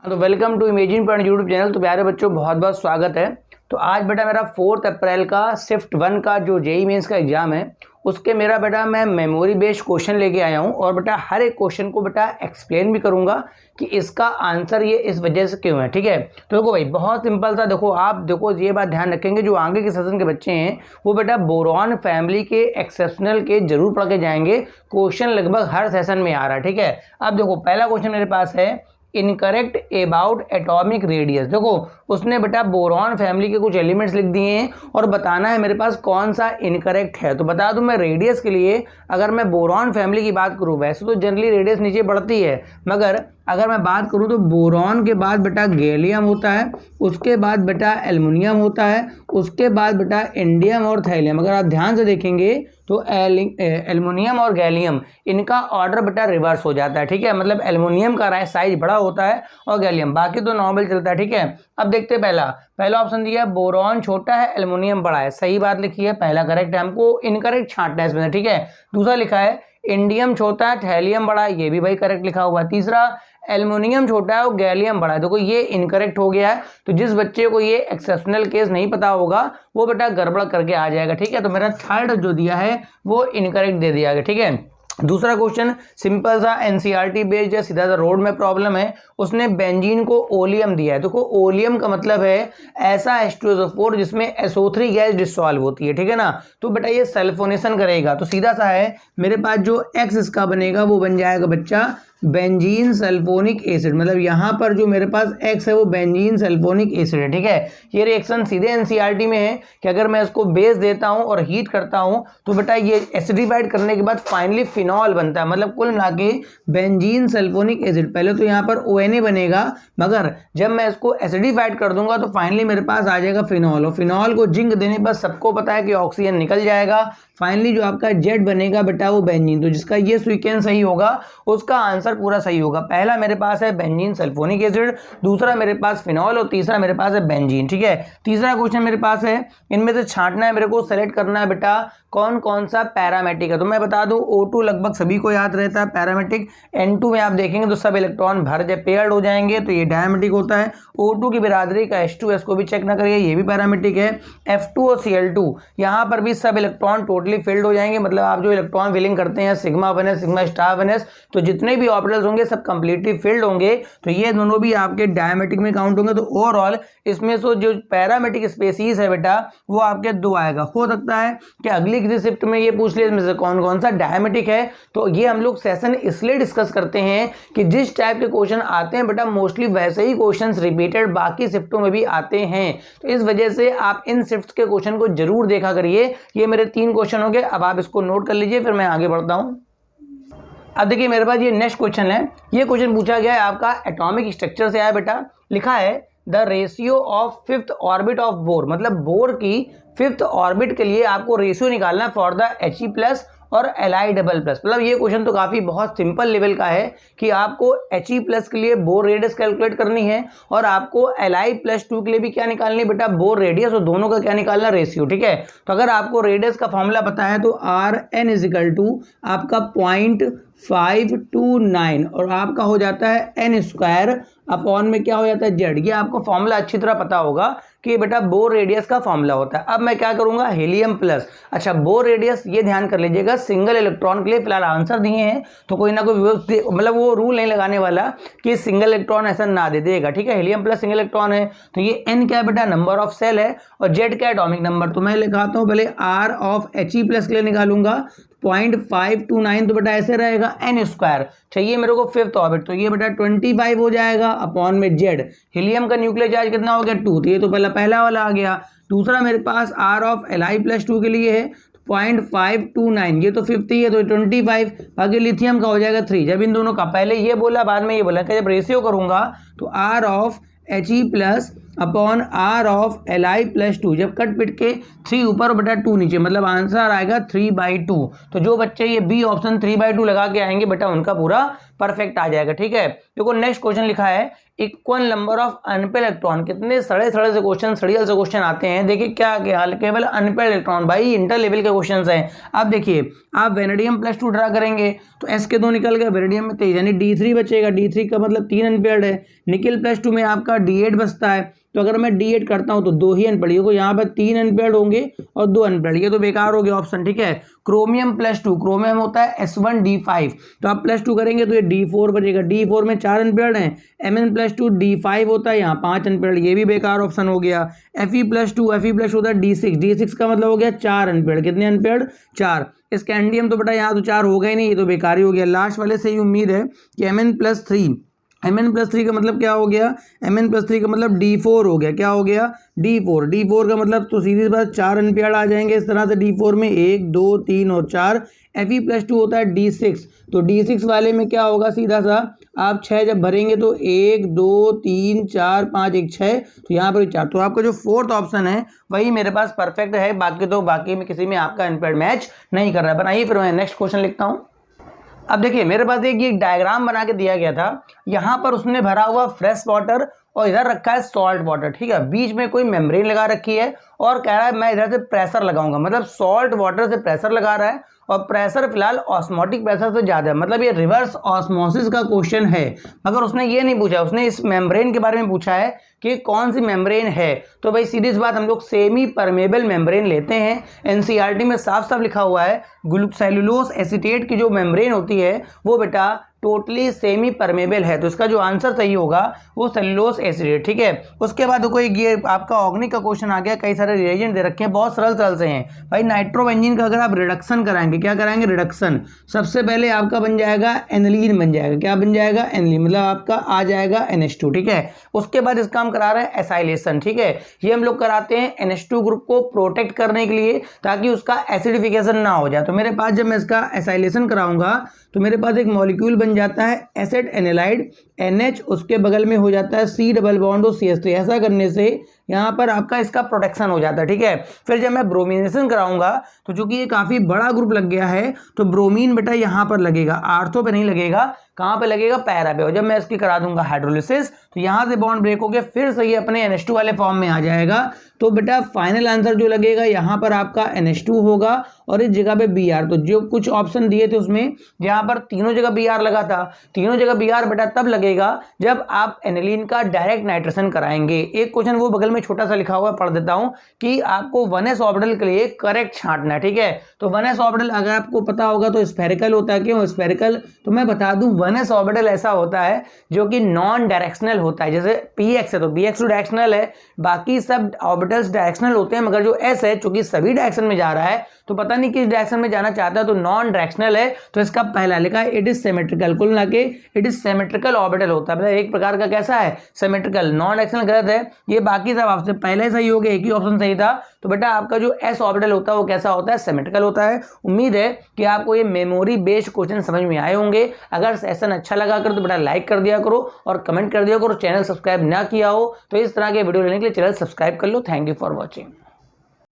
तो welcome to imagine point YouTube channel. तो प्यारे बच्चों बहुत बहुत स्वागत है। तो आज बेटा मेरा 4 अप्रैल का शिफ्ट 1 का जो जेईई मेंस का एग्जाम है उसके मेरा बेटा मैं मेमोरी बेस्ड क्वेश्चन लेके आया हूँ और बेटा हर एक क्वेश्चन को बेटा एक्सप्लेन भी करूँगा कि इसका आंसर ये इस वजह से क्यों है। ठीक है, तो देखो भाई बहुत सिंपल सा, देखो आप देखो ये बात ध्यान रखेंगे, जो आगे के सेशन के बच्चे हैं वो बेटा बोरॉन फैमिली के एक्सेप्शनल के जरूर पढ़ के जाएंगे। क्वेश्चन लगभग हर सेशन में आ रहा है। ठीक है, अब देखो पहला क्वेश्चन मेरे पास है इनकरेक्ट अबाउट एटॉमिक रेडियस। देखो उसने बेटा बोरॉन फैमिली के कुछ एलिमेंट्स लिख दिए हैं और बताना है मेरे पास कौन सा इनकरेक्ट है। तो बता दूं मैं रेडियस के लिए, अगर मैं बोरॉन फैमिली की बात करूं, वैसे तो जनरली रेडियस नीचे बढ़ती है, मगर अगर मैं बात करूं तो बोरॉन के बाद बेटा गैलियम होता है, उसके बाद बेटा एल्युमिनियम होता है, उसके बाद बेटा इंडियम और थैलियम। अगर आप ध्यान से देखेंगे तो एल्युमिनियम और गैलियम इनका ऑर्डर बेटा रिवर्स हो जाता है। ठीक है, मतलब एल्युमिनियम का साइज बड़ा होता है और गैलियम, बाकी तो नॉर्मल चलता है। ठीक है, अब देखते हैं पहला ऑप्शन दिया है बोरॉन छोटा है एल्युमिनियम बड़ा है, सही बात लिखी है, पहला करेक्ट है, हमको इनकरेक्ट छांटना है इसमें। ठीक है, दूसरा लिखा है इंडियम छोटा है थैलियम बड़ा है, ये भी भाई करेक्ट लिखा हुआ है। तीसरा एल्युमिनियम छोटा है और गैलियम बड़ा है, देखो ये इनकरेक्ट हो गया है। तो जिस बच्चे को ये एक्सेप्शनल केस नहीं पता होगा वो बेटा गड़बड़ करके आ जाएगा। ठीक है, तो मेरा थर्ड जो दिया है वो इनकरेक्ट दे दिया गया। ठीक है, दूसरा क्वेश्चन सिंपल सा एनसीईआरटी बेस्ड है, सीधा सा रोड में प्रॉब्लम है। उसने बेंजीन को ओलियम दिया है। देखो ओलियम का मतलब है ऐसा H2SO4 जिसमें SO3 गैस डिसॉल्व होती है। ठीक है ना, तो बेटा ये सल्फोनेशन करेगा, तो सीधा सा है मेरे पास जो एक्स इसका बनेगा वो बन जाएगा बच्चा बेंजीन सल्फोनिक एसिड। मतलब यहाँ पर जो मेरे पास एक्स है वो बेंजीन सल्फोनिक एसिड है। ठीक है, ये रिएक्शन सीधे एनसीईआरटी में है कि अगर मैं इसको बेस देता हूँ और हीट करता हूँ तो बेटा ये एसिडिफाइड करने के बाद फाइनली फिनॉल बनता है। मतलब कुल मिला के बेंजीन सल्फोनिक एसिड, पहले तो यहाँ पर ONA बनेगा, मगर जब मैं इसको एसिडिफाइड कर दूंगा तो फाइनली मेरे पास आ जाएगा फिनॉल, और फिनॉल को जिंक देने पर सबको पता है कि ऑक्सीजन निकल जाएगा। फाइनली जो आपका जेड बनेगा बेटा वो बेंजीन। तो जिसका ये सीक्वेंस सही होगा उसका आंसर पूरा सही होगा। पहला मेरे पास है बेंजीन सल्फोनिक एसिड, दूसरा मेरे पास फिनॉल और तीसरा मेरे पास है बेंजीन। ठीक है, तीसरा क्वेश्चन मेरे पास है इनमें से छांटना है, मेरे को सेलेक्ट करना है बेटा कौन कौन सा पैरामेटिक है। तो मैं बता दूं O2 लगभग सभी को याद रहता है पैरामेटिक। N2 में आप देखेंगे तो सब इलेक्ट्रॉन भर पेयर्ड हो जाएंगे, तो ये डायमेटिक होता है। O2 की बिरादरी का H2S को भी चेक ना करिए, ये भी पैरामेटिक है। F2 और Cl2 यहाँ पर भी सब इलेक्ट्रॉन टोटली फिल्ड हो जाएंगे, मतलब आप जो इलेक्ट्रॉन फिलिंग करते हैं sigma 1s sigma star 1s, तो जितने भी ऑर्बिटल्स होंगे सब कंप्लीटली फिल्ड होंगे, तो ये दोनों भी आपके डायमेटिक में काउंट होंगे। तो ओवरऑल इसमें से जो पैरामेटिक स्पेसीज है बेटा वो आपके 2 आएगा। हो सकता है कि अगली किसी शिफ्ट में ये पूछ ले इसमें से कौन कौन सा डायमेटिक है। तो ये हम लोग सेशन इसलिए डिस्कस करते हैं कि जिस टाइप के क्वेश्चन आते हैं बेटा मोस्टली वैसे ही क्वेश्चंस रिपीटेड बाकी शिफ्टों में भी आते हैं, तो इस वजह से आप इन शिफ्ट के क्वेश्चन को जरूर देखा करिए। ये मेरे 3 क्वेश्चन हो गए, अब आप इसको नोट कर लीजिए, फिर मैं आगे बढ़ता हूं। अब देखिए मेरे पास ये नेक्स्ट क्वेश्चन है, ये क्वेश्चन पूछा गया है आपका एटॉमिक स्ट्रक्चर से आया बेटा। लिखा है the ratio of 5th orbit of bore, मतलब बोर की 5th ऑर्बिट के लिए आपको रेशियो निकालना है फॉर द He+ और Li++। मतलब ये क्वेश्चन तो काफी बहुत सिंपल लेवल का है कि आपको He+ के लिए बोर रेडियस कैलकुलेट करनी है और आपको Li+2 के लिए भी क्या निकालनी है बेटा बोर रेडियस, और दोनों का क्या निकालना रेशियो। ठीक है, तो अगर आपको रेडियस का फॉर्मूला पता है तो Rn = आपका 0.529 और आपका हो जाता है n² अपॉन में क्या हो जाता है Z। ये आपको फॉर्मूला अच्छी तरह पता होगा कि बेटा बोर रेडियस का फॉर्मूला होता है। अब मैं क्या करूंगा He+। अच्छा बोर रेडियस ये ध्यान कर लीजिएगा सिंगल इलेक्ट्रॉन के लिए फिलहाल आंसर दिए हैं, तो कोई ना कोई मतलब वो रूल नहीं लगाने वाला कि सिंगल इलेक्ट्रॉन ऐसा ना दे देगा। ठीक है, He+ सिंगल इलेक्ट्रॉन है, तो ये n क्या है बेटा नंबर ऑफ सेल है और Z क्या एटॉमिक नंबर। तो मैं लिखाता हूँ पहले R ऑफ He+ के लिए निकालूंगा 0.529, तो बेटा ऐसे रहेगा n²। चाहिए मेरे को 5th ऑर्बिट, तो ये बेटा 25 हो जाएगा अपॉन में Z। हीलियम का न्यूक्लियर चार्ज कितना हो गया 2, तो ये तो पहला वाला आ गया। दूसरा मेरे पास R ऑफ Li+2 के लिए है 0.529, ये तो 50 है तो 25, बाकी लिथियम का हो जाएगा 3। जब इन दोनों का पहले ये बोला बाद में ये बोला कि जब रेशियो करूंगा तो R of He+ upon r of Li+2, जब कट पिट के 3 ऊपर और बेटा 2 नीचे, मतलब आंसर आएगा 3/2। तो जो बच्चे ये बी ऑप्शन 3/2 लगा के आएंगे बेटा उनका पूरा परफेक्ट आ जाएगा। ठीक है, देखो नेक्स्ट क्वेश्चन लिखा है equal number of unpaired electron. कितने सड़े सड़े से क्वेश्चन, सड़ियल से क्वेश्चन आते हैं। देखिए क्या क्या केवल अनपेड इलेक्ट्रॉन, भाई इंटर लेवल के क्वेश्चन हैं। अब देखिए आप वेनेडियम +2 ड्रा करेंगे तो S के 2 निकल गए, वेनेडियम में 23 यानी D3 बचेगा। D3 का मतलब 3 अनपेड है। निकल +2 में आपका D8 बचता है, तो अगर मैं D8 करता हूं तो 2 ही अनपेड, को यहाँ पर 3 अनपेड होंगे और 2 अनपेड, ये तो बेकार हो गया ऑप्शन। ठीक है, क्रोमियम +2, क्रोमियम होता है S1D5, तो आप +2 करेंगे तो ये D4 बचेगा। D4 में 4 अनपेड हैं। Mn+2 D5 होता है, यहाँ 5 अनपेड, ये भी बेकार ऑप्शन हो गया। Fe+2 होता है D6, D6 का मतलब हो गया 4 अनपेड। कितने अनपेड? 4। स्कैंडियम तो बेटा यहाँ तो 4 होगा ही नहीं, ये तो बेकार ही हो गया। लास्ट वाले से ही उम्मीद है कि Mn+3 का मतलब क्या हो गया? Mn+3 का मतलब D4 हो गया। क्या हो गया? D4 का मतलब तो सीधी बात 4 अनपेड आ जाएंगे इस तरह से। D4 में 1 2 3 और 4। Fe+2 होता है D6, तो D6 वाले में क्या होगा? सीधा सा आप 6 जब भरेंगे तो 1 2 3 4 5 1 6, तो यहाँ पर 4। तो आपका जो फोर्थ ऑप्शन है वही मेरे पास परफेक्ट है। बाकी में किसी में आपका अनपेड मैच नहीं कर रहा है। बनाइए फिर मैं नेक्स्ट क्वेश्चन लिखता हूँ। अब देखिए मेरे पास एक ये डायग्राम बना के दिया गया था। यहाँ पर उसने भरा हुआ फ्रेश वाटर और इधर रखा है सॉल्ट वाटर। ठीक है, बीच में कोई मेम्ब्रेन लगा रखी है और कह रहा है मैं इधर से प्रेशर लगाऊंगा, मतलब सॉल्ट वाटर से प्रेशर लगा रहा है और प्रेशर फिलहाल ऑस्मोटिक प्रेशर से ज़्यादा है, मतलब ये रिवर्स ऑस्मोसिस का क्वेश्चन है। मगर उसने ये नहीं पूछा, उसने इस मेम्ब्रेन के बारे में पूछा है कि कौन सी मेम्ब्रेन है। तो भाई सीधी सी बात, हम लोग सेमी परमेबल मेम्ब्रेन लेते हैं। एनसीईआरटी में साफ साफ लिखा हुआ है सेलुलोज एसीटेट की जो मेम्ब्रेन होती है वो बेटा टोटली सेमी परमेबल है। तो इसका जो आंसर सही होगा वो सेलुलोज एसिडेट। ठीक है, उसके बाद कोई ये आपका ऑर्गेनिक का क्वेश्चन आ गया। कई सारे रिएजेंट दे रखे हैं, बहुत सरल से हैं भाई। नाइट्रोबेंजीन का अगर आप रिडक्शन कराएंगे, क्या कराएंगे? रिडक्शन। सबसे पहले आपका बन जाएगा एनिलीन बन जाएगा। क्या बन जाएगा? एनिलीन, मतलब आपका आ जाएगा NH2। ठीक है, उसके बाद इसका हम करा रहे हैं एसाइलेशन। ठीक है, ये हम लोग कराते हैं NH2 ग्रुप को प्रोटेक्ट करने के लिए ताकि उसका एसिडिफिकेशन ना हो जाए। तो मेरे पास जब मैं इसका एसाइलेशन कराऊंगा तो मेरे पास एक मॉलिक्यूल बन जाता है एसिड एनालाइड NH, उसके बगल में हो जाता है C डबल बॉन्ड और CH। तो ऐसा करने से यहाँ पर आपका इसका प्रोटेक्शन हो जाता है। ठीक है, फिर जब मैं ब्रोमिनेशन कराऊंगा तो चूंकि ये काफ़ी बड़ा ग्रुप लग गया है तो ब्रोमीन बेटा यहाँ पर लगेगा, आर्थो पे नहीं लगेगा। कहाँ पे लगेगा? पैरा पे। और जब मैं इसकी करा दूंगा हाइड्रोलिसिस तो यहाँ से बॉन्ड ब्रेक होकर फिर से ये अपने NH2 वाले फॉर्म में आ जाएगा। तो बेटा फाइनल आंसर जो लगेगा यहाँ पर आपका NH2 होगा और इस जगह पे Br। तो जो कुछ ऑप्शन दिए थे उसमें यहाँ पर तीनों जगह Br लगा था, तीनों जगह Br बेटा तब लगेगा जब आप एनिलीन का डायरेक्ट नाइट्रेशन कराएंगे। एक क्वेश्चन वो बगल में छोटा सा लिखा हुआ पढ़ देता हूं कि आपको 1s ऑर्बिटल के लिए करेक्ट छांटना है। ठीक है, तो 1s ऑर्बिटल अगर आपको पता होगा तो स्फेरिकल होता है। क्यों स्फेरिकल? तो मैं बता दूं 1s ऑर्बिटल ऐसा होता है जो कि नॉन डायरेक्शनल होता है। जैसे px है तो px तो डायरेक्शनल है, बाकी सब ऑर्बिटल्स डायरेक्शनल होते हैं, मगर जो s है चूंकि सभी डायरेक्शन में जा रहा है तो पता नहीं किस डायरेक्शन में जाना चाहता है, तो नॉन डायरेक्शनल है। तो इसका पहला लिखा है इट इज सिमेट्रिकल, कुल ना के इट इज सिमेट्रिकल ऑर्बिटल होता है, मतलब एक प्रकार का कैसा है? सिमेट्रिकल। नॉन डायरेक्शनल गलत है, ये बाकी सब आपसे पहले सही हो गया, एक ही ऑप्शन सही था। तो बेटा आपका जो s ऑर्बिटल होता है वो कैसा होता है? सिमेट्रिकल होता है। उम्मीद है कि आपको ये मेमोरी बेस्ड क्वेश्चन समझ में आए होंगे। अगर सेशन अच्छा लगा करो तो बेटा लाइक कर दिया करो और कमेंट कर दिया करो। चैनल सब्सक्राइब ना किया हो तो इस तरह के वीडियो लेने के लिए चैनल सब्सक्राइब कर लो। Thank you for watching.